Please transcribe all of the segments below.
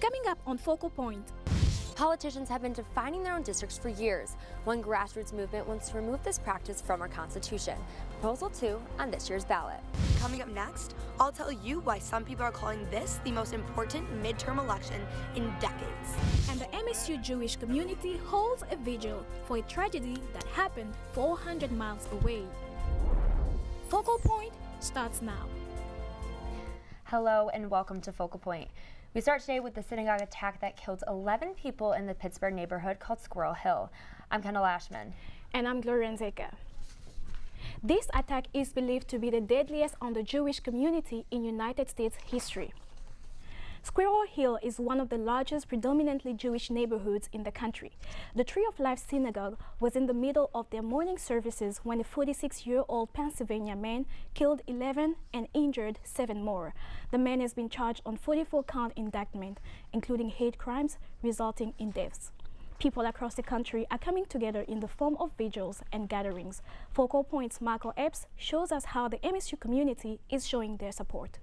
Coming up on Focal Point. Politicians have been defining their own districts for years. One grassroots movement wants to remove this practice from our Constitution. Proposal 2 on this year's ballot. Coming up next, I'll tell you why some people are calling this the most important midterm election in decades. And the MSU Jewish community holds a vigil for a tragedy that happened 400 miles away. Focal Point starts now. Hello and welcome to Focal Point. We start today with the synagogue attack that killed 11 people in the Pittsburgh neighborhood called Squirrel Hill. I'm Kendall Ashman. And I'm Gloria Nzeka. This attack is believed to be the deadliest on the Jewish community in United States history. Squirrel Hill is one of the largest predominantly Jewish neighborhoods in the country. The Tree of Life synagogue was in the middle of their morning services when a 46-year-old Pennsylvania man killed 11 and injured 7 more. The man has been charged on 44-count indictment, including hate crimes resulting in deaths. People across the country are coming together in the form of vigils and gatherings. Focal Point's Michael Epps shows us how the MSU community is showing their support.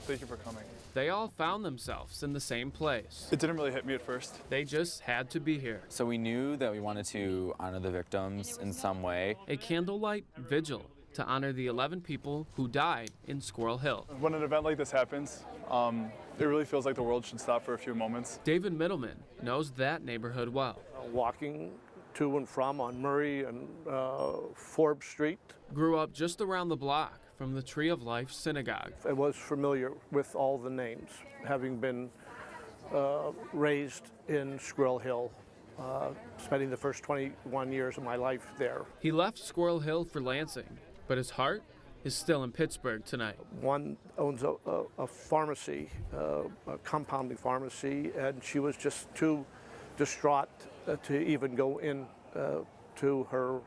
Thank you for coming. They all found themselves in the same place. It didn't really hit me at first. They just had to be here. So we knew that we wanted to honor the victims in some way. A candlelight vigil to honor the 11 people who died in Squirrel Hill. When an event like this happens, it really feels like the world should stop for a few moments. David Middleman knows that neighborhood well. Walking to and from on Murray and Forbes Street. Grew up just around the block from the Tree of Life synagogue. I was familiar with all the names, having been raised in Squirrel Hill, spending the first 21 years of my life there. He left Squirrel Hill for Lansing, but his heart is still in Pittsburgh tonight. One owns a pharmacy, a compounding pharmacy, and she was just too distraught to even go in to her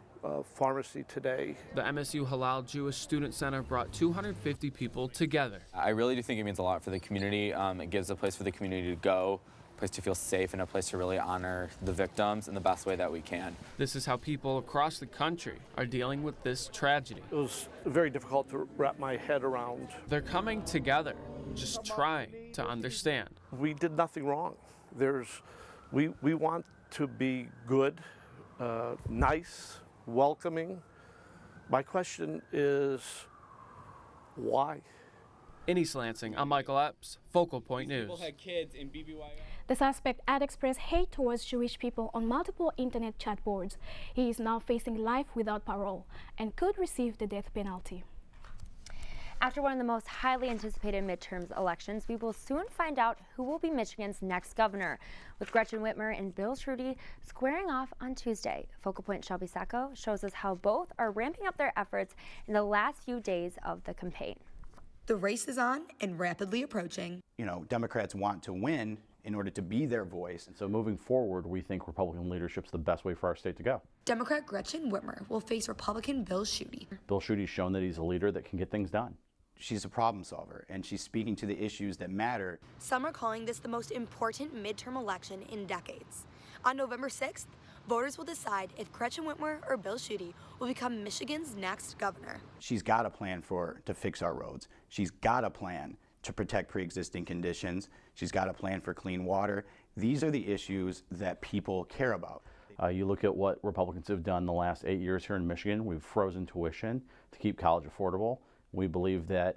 pharmacy today. The MSU Halal Jewish Student Center brought 250 people together. I really do think it means a lot for the community. It gives a place for the community to go, a place to feel safe, and a place to really honor the victims in the best way that we can. This is how people across the country are dealing with this tragedy. It was very difficult to wrap my head around. They're coming together, just trying to understand. We did nothing wrong. We want to be good, nice, welcoming. My question is, why? In East Lansing, I'm Michael Epps, Focal Point News. The suspect had expressed hate towards Jewish people on multiple internet chat boards. He is now facing life without parole and could receive the death penalty. After one of the most highly anticipated midterms elections, we will soon find out who will be Michigan's next governor, with Gretchen Whitmer and Bill Schuette squaring off on Tuesday. Focal Point Shelby Sacco shows us how both are ramping up their efforts in the last few days of the campaign. The race is on and rapidly approaching. You know, Democrats want to win in order to be their voice. And so moving forward, we think Republican leadership is the best way for our state to go. Democrat Gretchen Whitmer will face Republican Bill Schuette. Bill Schuette's shown that he's a leader that can get things done. She's a problem solver, and she's speaking to the issues that matter. Some are calling this the most important midterm election in decades. On November 6th, voters will decide if Gretchen Whitmer or Bill Schuette will become Michigan's next governor. She's got a plan to fix our roads. She's got a plan to protect pre-existing conditions. She's got a plan for clean water. These are the issues that people care about. You look at what Republicans have done the last 8 years here in Michigan. We've frozen tuition to keep college affordable. We believe that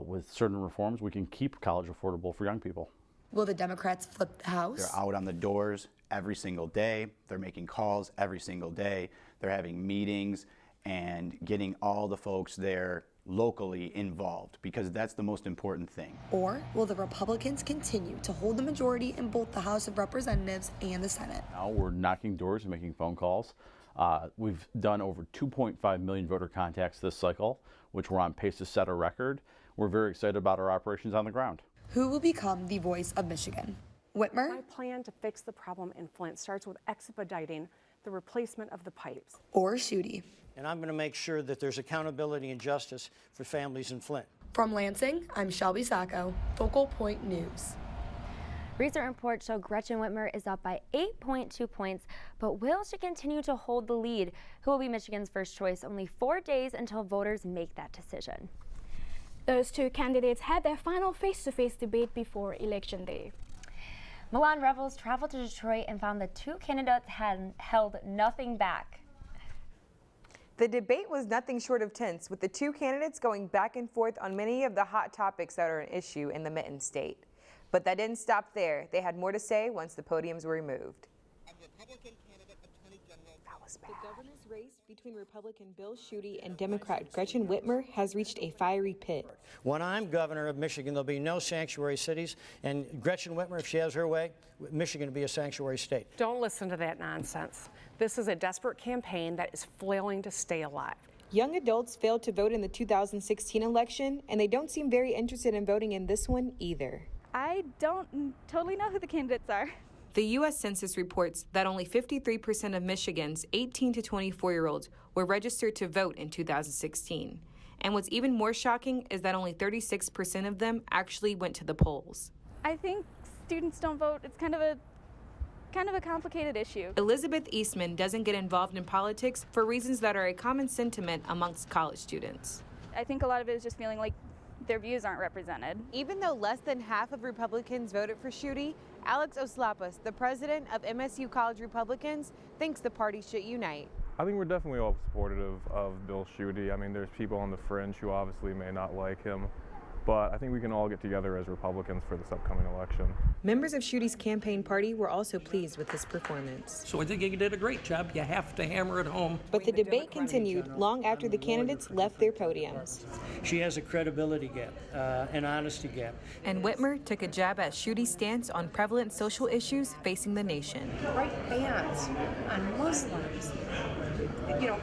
with certain reforms, we can keep college affordable for young people. Will the Democrats flip the House? They're out on the doors every single day. They're making calls every single day. They're having meetings and getting all the folks there locally involved, because that's the most important thing. Or will the Republicans continue to hold the majority in both the House of Representatives and the Senate? Now we're knocking doors and making phone calls. We've done over 2.5 million voter contacts this cycle, which we're on pace to set a record. We're very excited about our operations on the ground. Who will become the voice of Michigan? Whitmer? My plan to fix the problem in Flint starts with expediting the replacement of the pipes. Or Schuette? And I'm going to make sure that there's accountability and justice for families in Flint. From Lansing, I'm Shelby Sacco, Focal Point News. Recent reports show Gretchen Whitmer is up by 8.2 points, but will she continue to hold the lead? Who will be Michigan's first choice? Only 4 days until voters make that decision. Those two candidates had their final face-to-face debate before Election Day. Milan rebels traveled to Detroit and found the two candidates had held nothing back. The debate was nothing short of tense, with the two candidates going back and forth on many of the hot topics that are an issue in the Mitten State. But that didn't stop there. They had more to say once the podiums were removed. The governor's race between Republican Bill Schuette and Democrat Gretchen Whitmer has reached a fiery pit. When I'm governor of Michigan, there'll be no sanctuary cities, and Gretchen Whitmer, if she has her way, Michigan will be a sanctuary state. Don't listen to that nonsense. This is a desperate campaign that is flailing to stay alive. Young adults failed to vote in the 2016 election, and they don't seem very interested in voting in this one either. I don't totally know who the candidates are. The U.S. Census reports that only 53% of Michigan's 18 to 24-year-olds were registered to vote in 2016. And what's even more shocking is that only 36% of them actually went to the polls. I think students don't vote. It's kind of a complicated issue. Elizabeth Eastman doesn't get involved in politics for reasons that are a common sentiment amongst college students. I think a lot of it is just feeling like their views aren't represented. Even though less than half of Republicans voted for Schuette, Alex Oslapas, the president of MSU College Republicans, thinks the party should unite. I think we're definitely all supportive of Bill Schuette. I mean, there's people on the fringe who obviously may not like him, but I think we can all get together as Republicans for this upcoming election. Members of Schuette's campaign party were also pleased with his performance. So I think he did a great job. You have to hammer it home. But the debate continued long after the candidates left their podiums. She has a credibility gap, an honesty gap. And Whitmer took a jab at Schuette's stance on prevalent social issues facing the nation. Write bans on Muslims,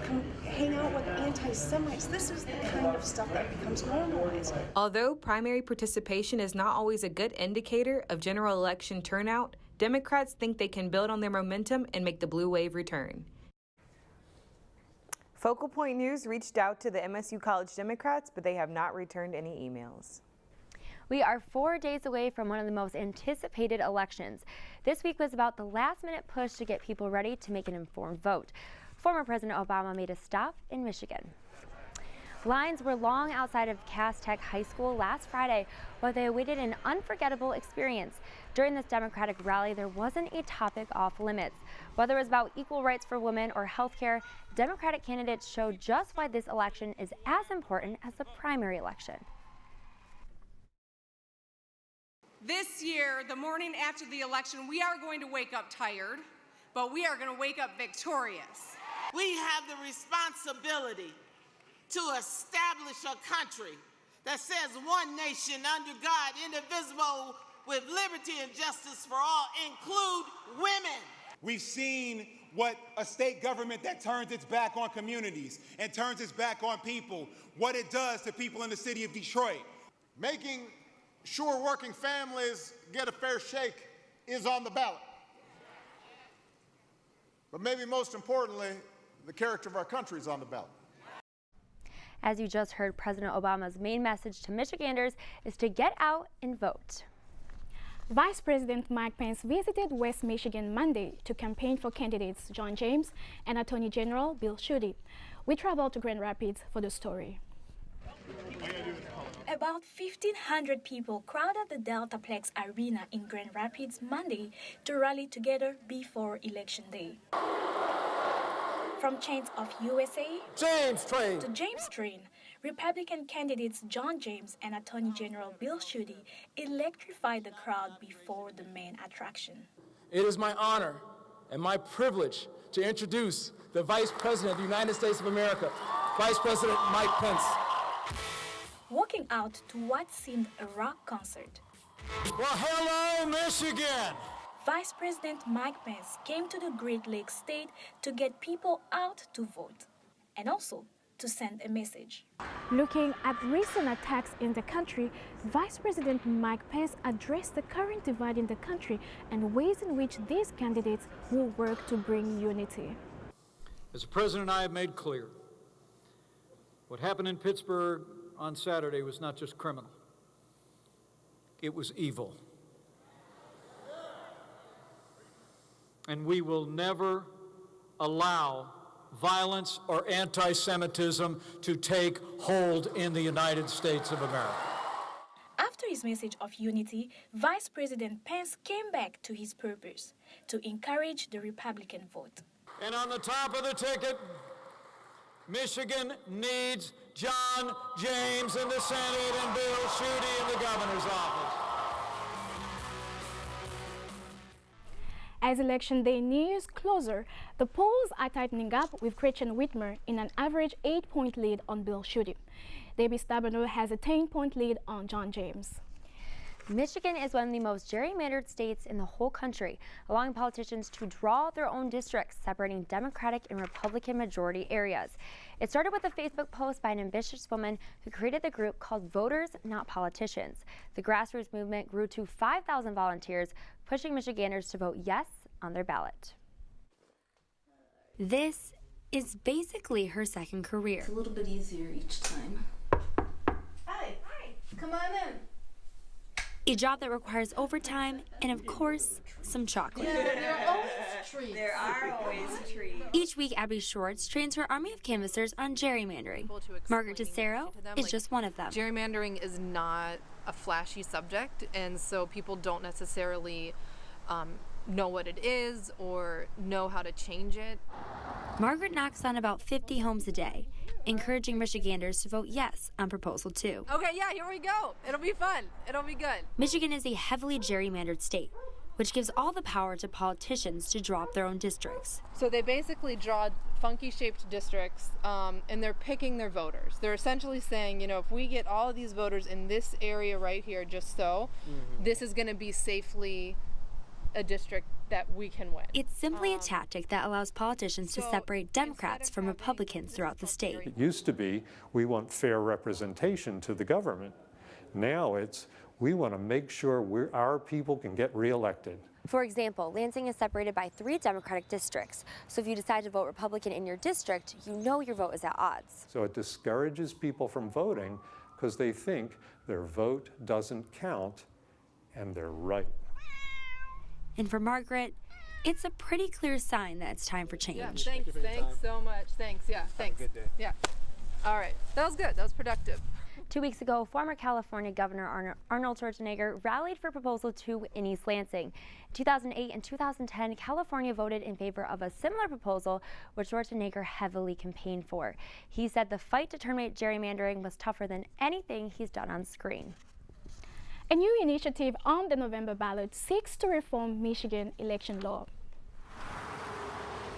come hang out with anti-Semites. This is the kind of stuff that becomes normalized. Although primary participation is not always a good indicator of general election turnout, Democrats think they can build on their momentum and make the blue wave return. Focal Point News reached out to the MSU College Democrats, but they have not returned any emails. We are 4 days away from one of the most anticipated elections. This week was about the last-minute push to get people ready to make an informed vote. Former President Obama made a stop in Michigan. Lines were long outside of Cass Tech High School last Friday while they awaited an unforgettable experience. During this Democratic rally, there wasn't a topic off limits. Whether it was about equal rights for women or health care, Democratic candidates showed just why this election is as important as the primary election. This year, the morning after the election, we are going to wake up tired, but we are going to wake up victorious. We have the responsibility to establish a country that says one nation under God, indivisible, with liberty and justice for all, include women. We've seen what a state government that turns its back on communities and turns its back on people, what it does to people in the city of Detroit. Making sure working families get a fair shake is on the ballot. But maybe most importantly, the character of our country is on the ballot. As you just heard, President Obama's main message to Michiganders is to get out and vote. Vice President Mike Pence visited West Michigan Monday to campaign for candidates John James and Attorney General Bill Schuette. We traveled to Grand Rapids for the story. About 1,500 people crowded the Deltaplex Arena in Grand Rapids Monday to rally together before Election Day. From chains of USA James Train to James Train, Republican candidates John James and Attorney General Bill Schuette electrified the crowd before the main attraction. It is my honor and my privilege to introduce the Vice President of the United States of America, Vice President Mike Pence. Walking out to what seemed a rock concert. Well, hello, Michigan! Vice President Mike Pence came to the Great Lakes State to get people out to vote and also to send a message. Looking at recent attacks in the country, Vice President Mike Pence addressed the current divide in the country and ways in which these candidates will work to bring unity. As the President and I have made clear, what happened in Pittsburgh on Saturday was not just criminal, it was evil. And we will never allow violence or anti-Semitism to take hold in the United States of America. After his message of unity, Vice President Pence came back to his purpose, to encourage the Republican vote. And on the top of the ticket, Michigan needs John James in the Senate and Bill Schuette in the governor's office. As Election Day nears closer, the polls are tightening up with Gretchen Whitmer in an average 8-point lead on Bill Schuette. Debbie Stabenow has a 10-point lead on John James. Michigan is one of the most gerrymandered states in the whole country, allowing politicians to draw their own districts, separating Democratic and Republican majority areas. It started with a Facebook post by an ambitious woman who created the group called Voters, Not Politicians. The grassroots movement grew to 5,000 volunteers, pushing Michiganders to vote yes on their ballot. This is basically her second career. It's a little bit easier each time. Hi, come on in. A job that requires overtime and, of course, some chocolate. Yeah, there are always treats. There are always treats. Each week, Abby Schwartz trains her army of canvassers on gerrymandering. Margaret Tessero is just one of them. Gerrymandering is not a flashy subject, and so people don't necessarily know what it is or know how to change it. Margaret knocks on about 50 homes a day, encouraging Michiganders to vote yes on Proposal 2. Okay, yeah, here we go. It'll be fun. It'll be good. Michigan is a heavily gerrymandered state, which gives all the power to politicians to draw up their own districts. So they basically draw funky-shaped districts, and they're picking their voters. They're essentially saying, you know, if we get all of these voters in this area right here, just so, this is going to be safely a district that we can win. It's simply a tactic that allows politicians to separate Democrats from Republicans throughout the state. It used to be, we want fair representation to the government. Now it's, we want to make sure our people can get reelected. For example, Lansing is separated by 3 Democratic districts. So if you decide to vote Republican in your district, you know your vote is at odds. So it discourages people from voting because they think their vote doesn't count, and they're right. And for Margaret, it's a pretty clear sign that it's time for change. Yeah, thanks so much. Thanks, yeah, thanks. Have a good day. Yeah. All right, that was good. That was productive. 2 weeks ago, former California Governor Arnold Schwarzenegger rallied for Proposal 2 in East Lansing. In 2008 and 2010, California voted in favor of a similar proposal, which Schwarzenegger heavily campaigned for. He said the fight to terminate gerrymandering was tougher than anything he's done on screen. A new initiative on the November ballot seeks to reform Michigan election law.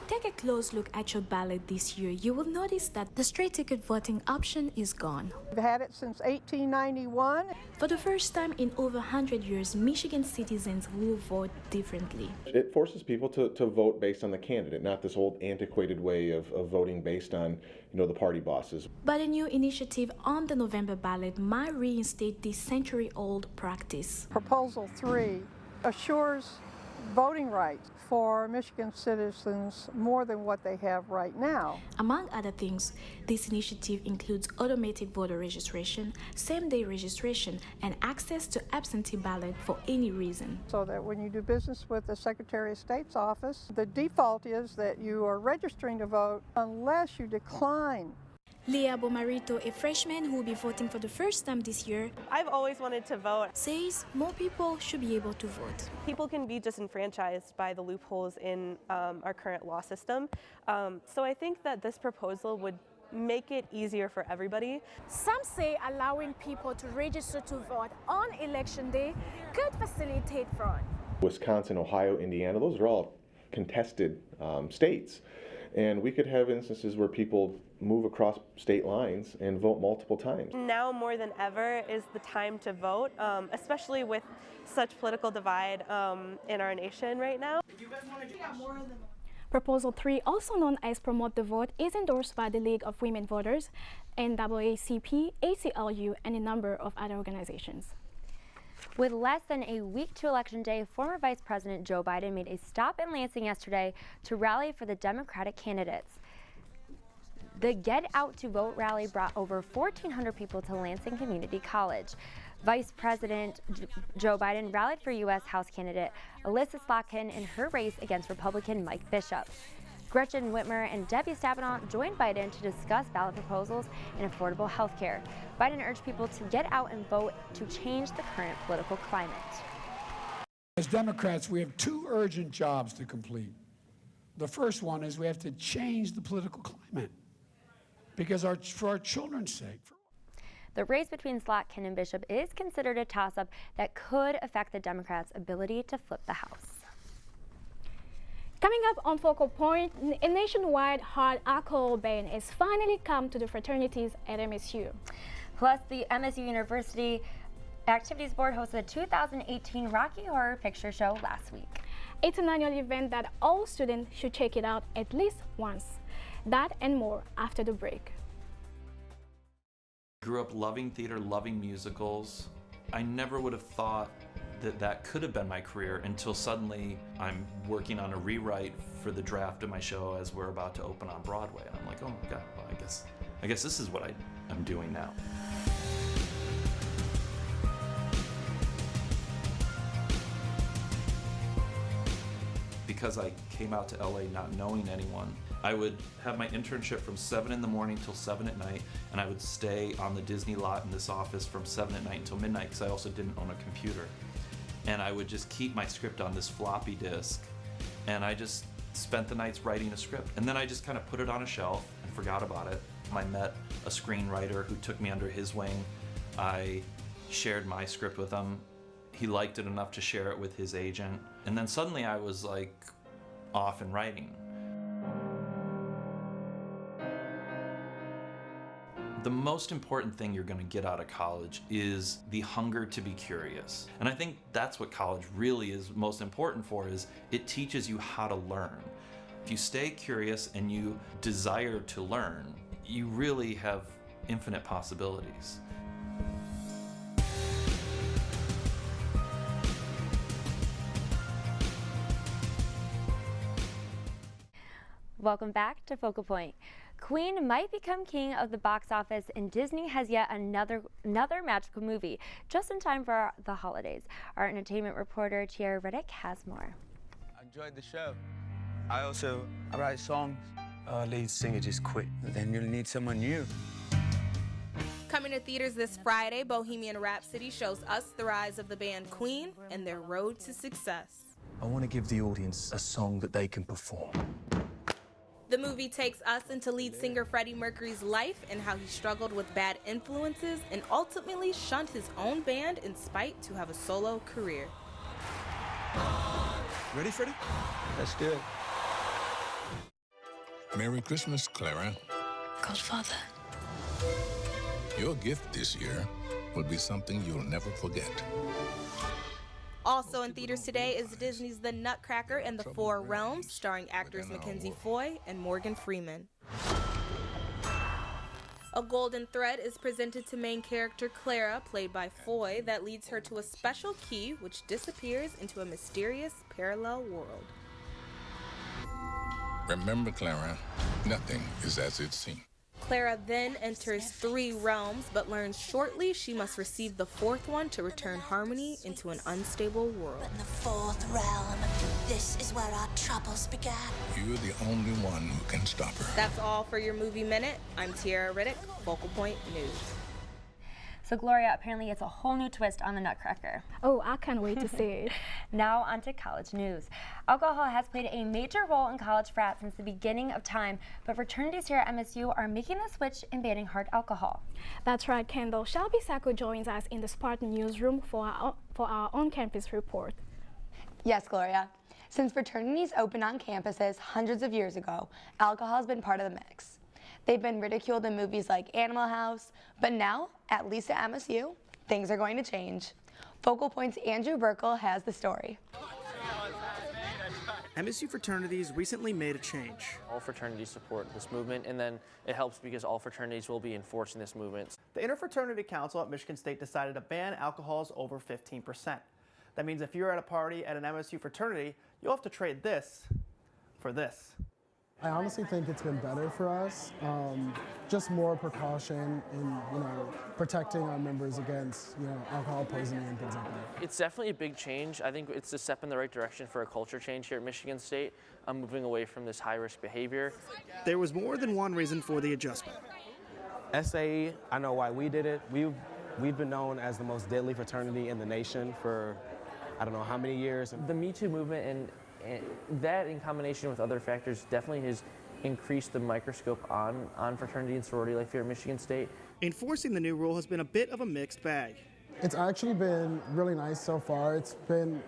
Take a close look at your ballot this year. You will notice that the straight ticket voting option is gone. We've had it since 1891. For the first time in over 100 years, Michigan citizens will vote differently. It forces people to vote based on the candidate, not this old antiquated way of voting based on, the party bosses. But a new initiative on the November ballot might reinstate this century-old practice. Proposal 3 assures voting rights for Michigan citizens more than what they have right now. Among other things, this initiative includes automatic voter registration, same-day registration, and access to absentee ballot for any reason. So that when you do business with the Secretary of State's office, the default is that you are registering to vote unless you decline. Leah Bomarito, a freshman who will be voting for the first time this year, I've always wanted to vote, says more people should be able to vote. People can be disenfranchised by the loopholes in our current law system. So I think that this proposal would make it easier for everybody. Some say allowing people to register to vote on election day could facilitate fraud. Wisconsin, Ohio, Indiana, those are all contested states. And we could have instances where people move across state lines and vote multiple times. Now more than ever is the time to vote, especially with such political divide in our nation right now. Proposal 3, also known as Promote the Vote, is endorsed by the League of Women Voters, NAACP, ACLU, and a number of other organizations. With less than a week to Election Day, former Vice President Joe Biden made a stop in Lansing yesterday to rally for the Democratic candidates. The Get Out to Vote rally brought over 1,400 people to Lansing Community College. Vice President Joe Biden rallied for U.S. House candidate Alyssa Slotkin in her race against Republican Mike Bishop. Gretchen Whitmer and Debbie Stabenow joined Biden to discuss ballot proposals and affordable health care. Biden urged people to get out and vote to change the current political climate. As Democrats, we have two urgent jobs to complete. The first one is we have to change the political climate because for our children's sake. The race between Slotkin and Bishop is considered a toss-up that could affect the Democrats' ability to flip the House. Coming up on Focal Point, a nationwide hard alcohol ban has finally come to the fraternities at MSU. Plus, the MSU University Activities Board hosted the 2018 Rocky Horror Picture Show last week. It's an annual event that all students should check it out at least once. That and more after the break. Grew up loving theater, loving musicals. I never would have thought that that could have been my career until suddenly I'm working on a rewrite for the draft of my show as we're about to open on Broadway. And I'm like, oh my God, well, I guess this is what I'm doing now. Because I came out to LA not knowing anyone, I would have my internship from 7 in the morning till 7 at night, and I would stay on the Disney lot in this office from 7 at night until midnight because I also didn't own a computer. And I would just keep my script on this floppy disk, and I just spent the nights writing a script. And then I just kind of put it on a shelf and forgot about it. I met a screenwriter who took me under his wing. I shared my script with him. He liked it enough to share it with his agent. And then suddenly I was like off and writing. The most important thing you're going to get out of college is the hunger to be curious. And I think that's what college really is most important for, is it teaches you how to learn. If you stay curious and you desire to learn, you really have infinite possibilities. Welcome back to Focal Point. Queen might become king of the box office, and Disney has yet another magical movie just in time for the holidays. Our entertainment reporter Tiara Riddick has more. I enjoyed the show. I write songs. Our lead singer just quit. Then you'll need someone new. Coming to theaters this Friday, Bohemian Rhapsody shows us the rise of the band Queen and their road to success. I want to give the audience a song that they can perform. The movie takes us into lead singer Freddie Mercury's life and how he struggled with bad influences and ultimately shunned his own band in spite to have a solo career. Ready, Freddie? Let's do it. Merry Christmas, Clara. Godfather. Your gift this year will be something you'll never forget. Also in theaters today is Disney's The Nutcracker and the Four Realms, starring actors Mackenzie Foy and Morgan Freeman. A golden thread is presented to main character Clara, played by Foy, that leads her to a special key which disappears into a mysterious parallel world. Remember, Clara, nothing is as it seems. Clara then enters 3 realms, but learns shortly she must receive the 4th one to return harmony into an unstable world. In the 4th realm, this is where our troubles began. You're the only one who can stop her. That's all for your Movie Minute. I'm Tiara Riddick, Focal Point News. So Gloria, apparently it's a whole new twist on the Nutcracker. Oh, I can't wait to see it. Now on to college news. Alcohol has played a major role in college frats since the beginning of time, but fraternities here at MSU are making the switch and banning hard alcohol. That's right, Kendall. Shelby Sacco joins us in the Spartan newsroom for our on-campus report. Yes, Gloria. Since fraternities opened on campuses hundreds of years ago, alcohol has been part of the mix. They've been ridiculed in movies like Animal House, but now, at least at MSU, things are going to change. Focal Point's Andrew Burkle has the story. MSU fraternities recently made a change. All fraternities support this movement, and then it helps because all fraternities will be enforcing this movement. The Interfraternity Council at Michigan State decided to ban alcohols over 15%. That means if you're at a party at an MSU fraternity, you'll have to trade this for this. I honestly think it's been better for us. Just more precaution in, protecting our members against, alcohol poisoning and things like that. It's definitely a big change. I think it's a step in the right direction for a culture change here at Michigan State. Moving away from this high-risk behavior. There was more than one reason for the adjustment. SAE, I know why we did it. We've been known as the most deadly fraternity in the nation for I don't know how many years. The Me Too movement and that in combination with other factors definitely has increased the microscope on fraternity and sorority life here at Michigan State. Enforcing the new rule has been a bit of a mixed bag. It's actually been really nice so far. It's been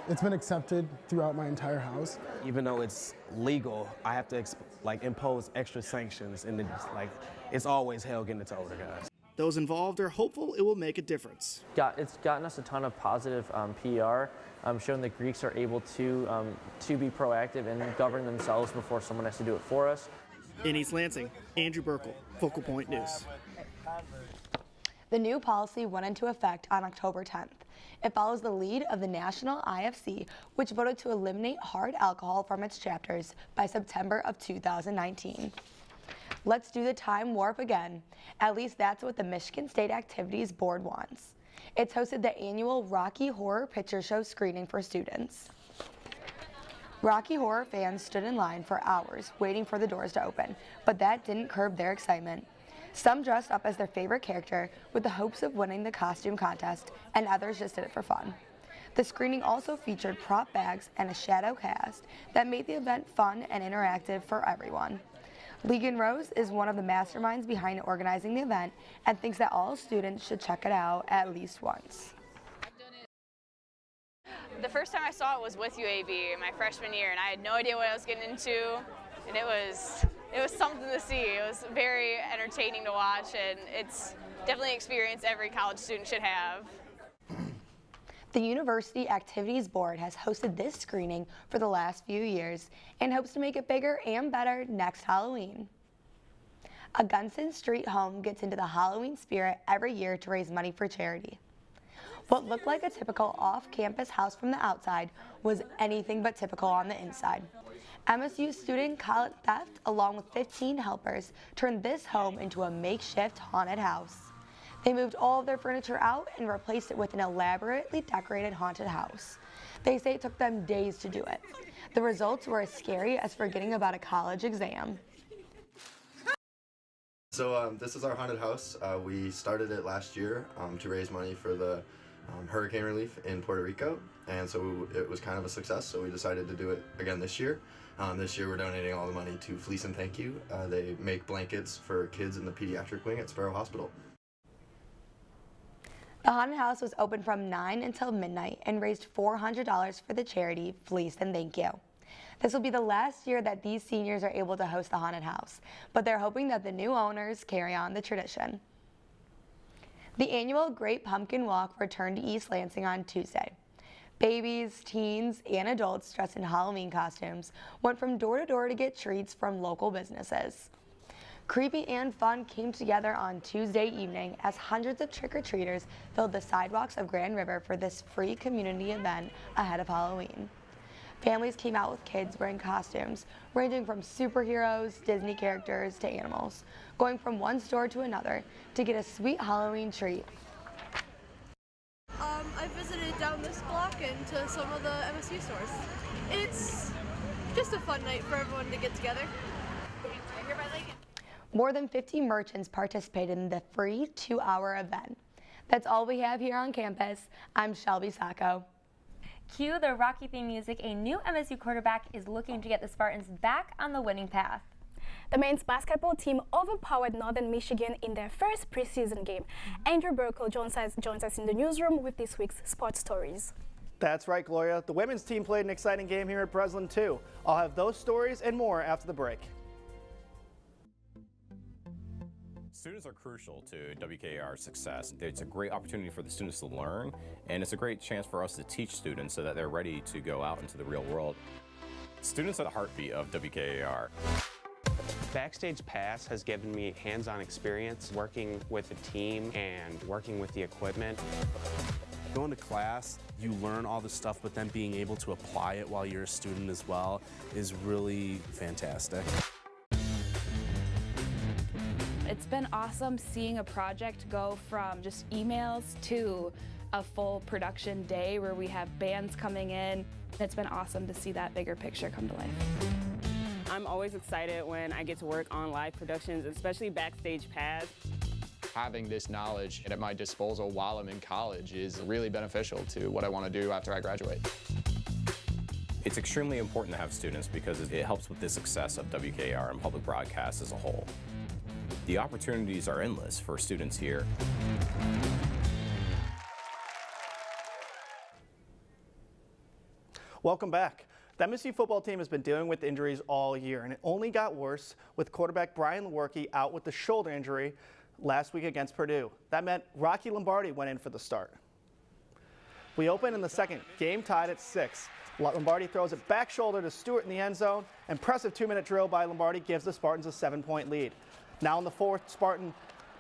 accepted throughout my entire house. Even though it's legal, I have to impose extra sanctions, and it's always hell getting it to older guys. Those involved are hopeful it will make a difference. It's gotten us a ton of positive PR, showing that Greeks are able to be proactive and govern themselves before someone has to do it for us. In East Lansing, Andrew Burkle, Focal Point News. The new policy went into effect on October 10th. It follows the lead of the National IFC, which voted to eliminate hard alcohol from its chapters by September of 2019. Let's do the time warp again. At least that's what the Michigan State Activities Board wants. It's hosted the annual Rocky Horror Picture Show screening for students. Rocky Horror fans stood in line for hours waiting for the doors to open, but that didn't curb their excitement. Some dressed up as their favorite character with the hopes of winning the costume contest, and others just did it for fun. The screening also featured prop bags and a shadow cast that made the event fun and interactive for everyone. Legan Rose is one of the masterminds behind organizing the event and thinks that all students should check it out at least once. The first time I saw it was with UAB my freshman year, and I had no idea what I was getting into, and it was something to see. It was very entertaining to watch, and it's definitely an experience every college student should have. The University Activities Board has hosted this screening for the last few years and hopes to make it bigger and better next Halloween. A Gunson Street home gets into the Halloween spirit every year to raise money for charity. What looked like a typical off-campus house from the outside was anything but typical on the inside. MSU student Colin Theft, along with 15 helpers, turned this home into a makeshift haunted house. They moved all of their furniture out and replaced it with an elaborately decorated haunted house. They say it took them days to do it. The results were as scary as forgetting about a college exam. So this is our haunted house. We started it last year to raise money for the hurricane relief in Puerto Rico, and so it was kind of a success, so we decided to do it again this year. This year we're donating all the money to Fleece and Thank You. They make blankets for kids in the pediatric wing at Sparrow Hospital. The haunted house was open from 9 until midnight and raised $400 for the charity Fleece and Thank You. This will be the last year that these seniors are able to host the haunted house, but they're hoping that the new owners carry on the tradition. The annual Great Pumpkin Walk returned to East Lansing on Tuesday. Babies, teens, and adults dressed in Halloween costumes went from door to door to get treats from local businesses. Creepy and fun came together on Tuesday evening as hundreds of trick-or-treaters filled the sidewalks of Grand River for this free community event ahead of Halloween. Families came out with kids wearing costumes ranging from superheroes, Disney characters, to animals, going from one store to another to get a sweet Halloween treat. I visited down this block and to some of the MSU stores. It's just a fun night for everyone to get together. More than 50 merchants participated in the free 2-hour event. That's all we have here on campus. I'm Shelby Sacco. Cue the Rocky theme music. A new MSU quarterback is looking to get the Spartans back on the winning path. The men's basketball team overpowered Northern Michigan in their first preseason game. Andrew Burkle joins us in the newsroom with this week's sports stories. That's right, Gloria. The women's team played an exciting game here at Breslin, too. I'll have those stories and more after the break. Students are crucial to WKAR's success. It's a great opportunity for the students to learn, and it's a great chance for us to teach students so that they're ready to go out into the real world. Students are the heartbeat of WKAR. Backstage Pass has given me hands-on experience working with a team and working with the equipment. Going to class, you learn all the stuff, but then being able to apply it while you're a student as well is really fantastic. It's been awesome seeing a project go from just emails to a full production day where we have bands coming in. It's been awesome to see that bigger picture come to life. I'm always excited when I get to work on live productions, especially Backstage Pass. Having this knowledge at my disposal while I'm in college is really beneficial to what I want to do after I graduate. It's extremely important to have students because it helps with the success of WKR and public broadcast as a whole. The opportunities are endless for students here. Welcome back. The MSU football team has been dealing with injuries all year, and it only got worse with quarterback Brian Lewerke out with the shoulder injury last week against Purdue. That meant Rocky Lombardi went in for the start. We open in the second, game tied at 6. Lombardi throws it back shoulder to Stewart in the end zone. Impressive 2-minute drill by Lombardi gives the Spartans a 7-point lead. Now in the fourth, Spartan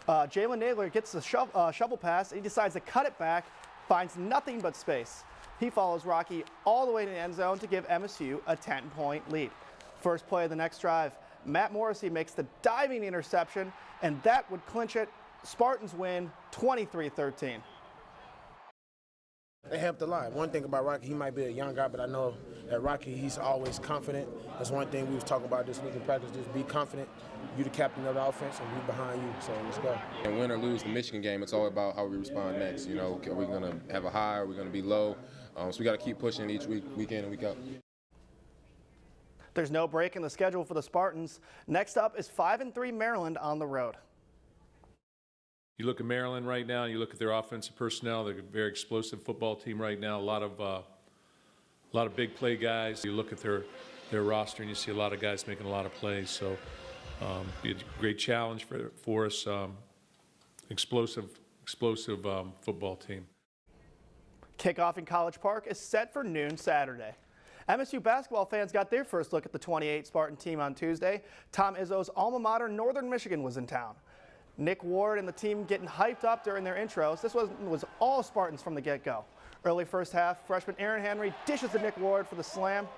Jalen Naylor gets the shovel pass. He decides to cut it back, finds nothing but space. He follows Rocky all the way to the end zone to give MSU a 10-point lead. First play of the next drive, Matt Morrissey makes the diving interception, and that would clinch it. Spartans win 23-13. They helped a lot. One thing about Rocky, he might be a young guy, but I know that Rocky, he's always confident. That's one thing we was talking about this week in practice, just be confident. You the captain of the offense, and we behind you, so let's go. And win or lose the Michigan game, it's all about how we respond next. You know, are we going to have a high, are we going to be low? So we got to keep pushing each week, week in and week out. There's no break in the schedule for the Spartans. Next up is 5-3 Maryland on the road. You look at Maryland right now, you look at their offensive personnel, they're a very explosive football team right now, a lot of big play guys. You look at their roster and you see a lot of guys making a lot of plays, so be a great challenge for us, explosive football team. Kickoff in College Park is set for noon Saturday. MSU basketball fans got their first look at the 28 Spartan team on Tuesday. Tom Izzo's alma mater, Northern Michigan, was in town. Nick Ward and the team getting hyped up during their intros. This was all Spartans from the get-go. Early first half, freshman Aaron Henry dishes to Nick Ward for the slam.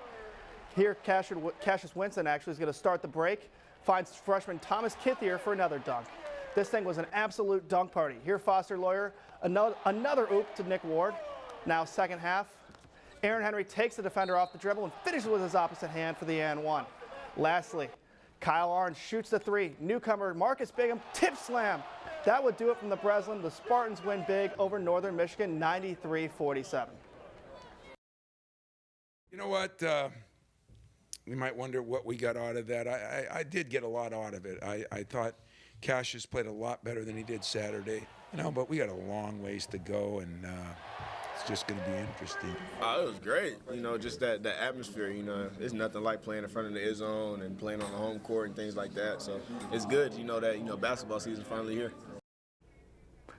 Here, Cassius Winston actually is going to start the break. Finds freshman Thomas Kithier for another dunk. This thing was an absolute dunk party. Here, Foster Lawyer, another oop to Nick Ward. Now second half, Aaron Henry takes the defender off the dribble and finishes with his opposite hand for the and one. Lastly, Kyle Arns shoots the three. Newcomer Marcus Bigham tip slam. That would do it from the Breslin. The Spartans win big over Northern Michigan, 93-47. You know what? We might wonder what we got out of that. I did get a lot out of it. I thought Cassius played a lot better than he did Saturday. You know, but we got a long ways to go, and it's just going to be interesting. It was great. You know, just that atmosphere, you know, it's nothing like playing in front of the end zone and playing on the home court and things like that. So it's good, you know, that, you know, basketball season finally here.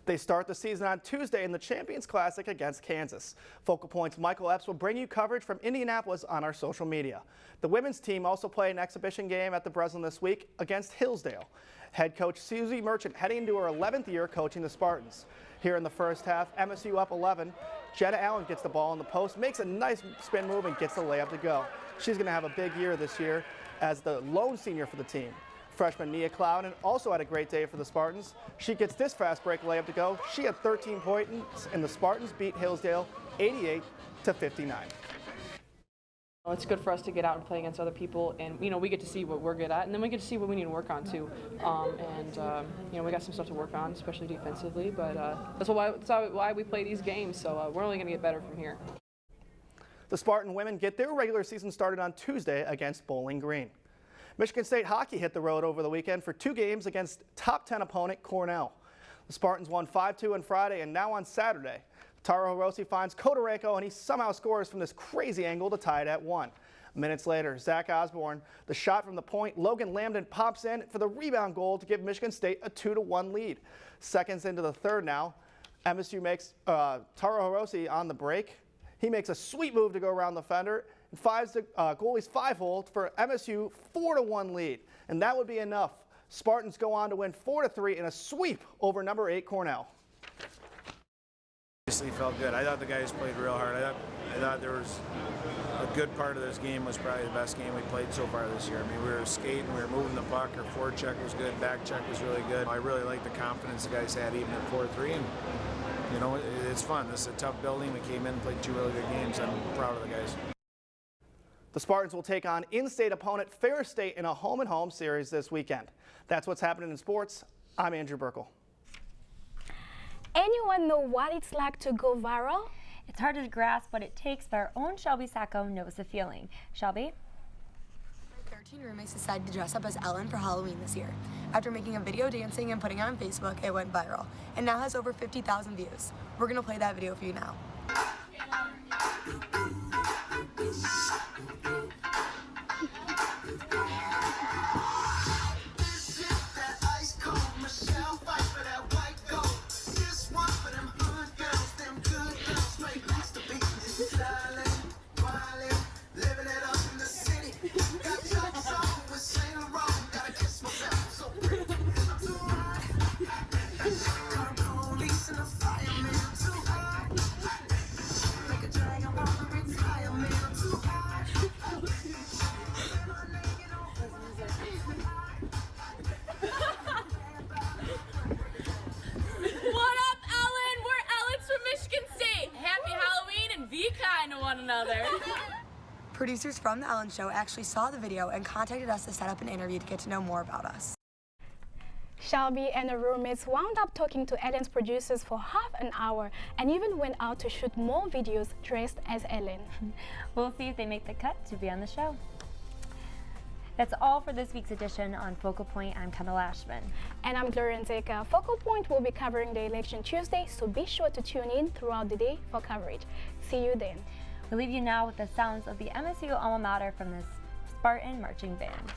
They start the season on Tuesday in the Champions Classic against Kansas. Focal Point's Michael Epps will bring you coverage from Indianapolis on our social media. The women's team also play an exhibition game at the Breslin this week against Hillsdale. Head coach Susie Merchant heading into her 11th year coaching the Spartans. Here in the first half, MSU up 11. Jenna Allen gets the ball in the post, makes a nice spin move, and gets the layup to go. She's going to have a big year this year as the lone senior for the team. Freshman Nia Clouden also had a great day for the Spartans. She gets this fast break layup to go. She had 13 points, and the Spartans beat Hillsdale 88-59. It's good for us to get out and play against other people, and you know, we get to see what we're good at, and then we get to see what we need to work on too. You know, we got some stuff to work on, especially defensively. But that's why we play these games. So we're only going to get better from here. The Spartan women get their regular season started on Tuesday against Bowling Green. Michigan State hockey hit the road over the weekend for 2 games against top 10 opponent Cornell. The Spartans won 5-2 on Friday, and now on Saturday, Taro Hirose finds Kodorenko, and he somehow scores from this crazy angle to tie it at 1. Minutes later, Zach Osborne, the shot from the point, Logan Lambden pops in for the rebound goal to give Michigan State a 2-1 lead. Seconds into the third now, MSU makes Taro Hirose on the break. He makes a sweet move to go around the fender and finds the goalie's 5-hole for MSU 4-1 lead. And that would be enough. Spartans go on to win 4-3 in a sweep over number 8 Cornell. honestly felt good. I thought the guys played real hard. I thought there was a good part of this game was probably the best game we played so far this year. I mean, we were skating, we were moving the puck, our forward check was good, back check was really good. I really liked the confidence the guys had even at 4-3, and you know, it's fun. This is a tough building. We came in and played 2 really good games. I'm proud of the guys. The Spartans will take on in-state opponent Ferris State in a home-and-home series this weekend. That's what's happening in sports. I'm Andrew Burkle. Anyone know what it's like to go viral? It's hard to grasp what it takes, but our own Shelby Sacco knows the feeling. Shelby? My 13 roommates decided to dress up as Ellen for Halloween this year. After making a video dancing and putting it on Facebook, it went viral and now has over 50,000 views. We're going to play that video for you now. Producers from The Ellen Show actually saw the video and contacted us to set up an interview to get to know more about us. Shelby and her roommates wound up talking to Ellen's producers for half an hour and even went out to shoot more videos dressed as Ellen. We'll see if they make the cut to be on the show. That's all for this week's edition on Focal Point. I'm Kendall Ashman. And I'm Gloria Nzeka. Focal Point will be covering the election Tuesday, so be sure to tune in throughout the day for coverage. See you then. We'll leave you now with the sounds of the MSU alma mater from the Spartan Marching Band.